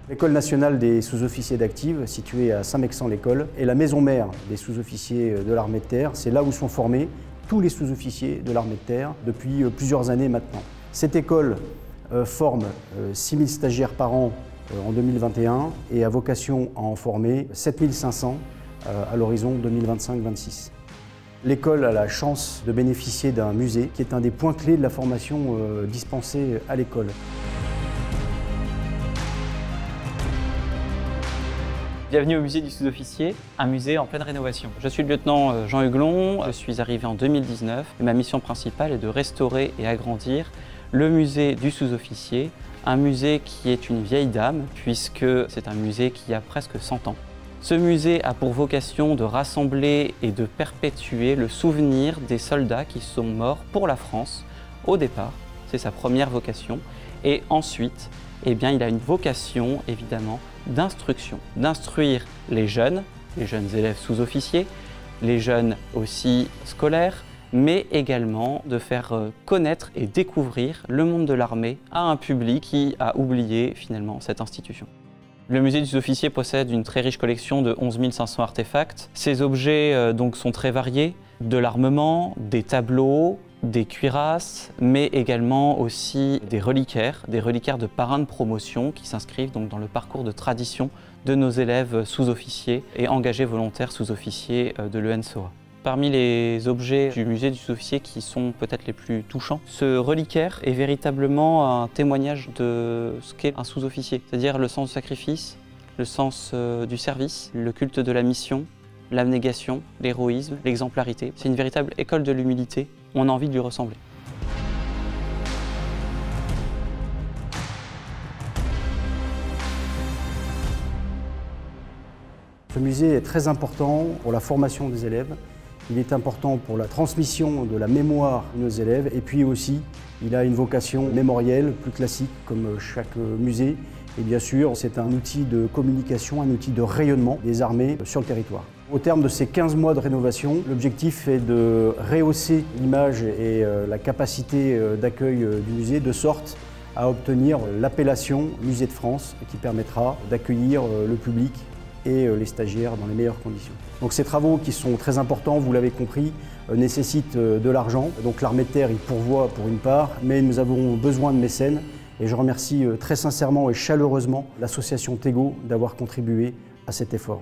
L'École nationale des sous-officiers d'active, située à Saint-Mexant-l'École, est la maison mère des sous-officiers de l'armée de terre. C'est là où sont formés tous les sous-officiers de l'armée de terre depuis plusieurs années maintenant. Cette école forme 6 000 stagiaires par an en 2021 et a vocation à en former 7 500 à l'horizon 2025-26. L'école a la chance de bénéficier d'un musée qui est un des points clés de la formation dispensée à l'école. Bienvenue au musée du sous-officier, un musée en pleine rénovation. Je suis le lieutenant Jean Huglon, je suis arrivé en 2019 et ma mission principale est de restaurer et agrandir le musée du sous-officier, un musée qui est une vieille dame puisque c'est un musée qui a presque 100 ans. Ce musée a pour vocation de rassembler et de perpétuer le souvenir des soldats qui sont morts pour la France au départ, c'est sa première vocation, et ensuite, il a une vocation évidemment d'instruction, d'instruire les jeunes élèves sous-officiers, les jeunes aussi scolaires, mais également de faire connaître et découvrir le monde de l'armée à un public qui a oublié finalement cette institution. Le musée du sous-officier possède une très riche collection de 11 500 artefacts. Ces objets sont très variés, de l'armement, des tableaux, des cuirasses, mais également aussi des reliquaires de parrains de promotion qui s'inscrivent donc dans le parcours de tradition de nos élèves sous-officiers et engagés volontaires sous-officiers de l'ENSOA. Parmi les objets du musée du sous-officier qui sont peut-être les plus touchants, ce reliquaire est véritablement un témoignage de ce qu'est un sous-officier, c'est-à-dire le sens du sacrifice, le sens du service, le culte de la mission, l'abnégation, l'héroïsme, l'exemplarité. C'est une véritable école de l'humilité, on a envie de lui ressembler. Ce musée est très important pour la formation des élèves. Il est important pour la transmission de la mémoire de nos élèves et puis aussi, il a une vocation mémorielle, plus classique comme chaque musée. Et bien sûr, c'est un outil de communication, un outil de rayonnement des armées sur le territoire. Au terme de ces 15 mois de rénovation, l'objectif est de rehausser l'image et la capacité d'accueil du musée de sorte à obtenir l'appellation Musée de France qui permettra d'accueillir le public et les stagiaires dans les meilleures conditions. Donc ces travaux qui sont très importants, vous l'avez compris, nécessitent de l'argent. Donc l'armée de terre y pourvoit pour une part, mais nous avons besoin de mécènes et je remercie très sincèrement et chaleureusement l'association Tego d'avoir contribué à cet effort.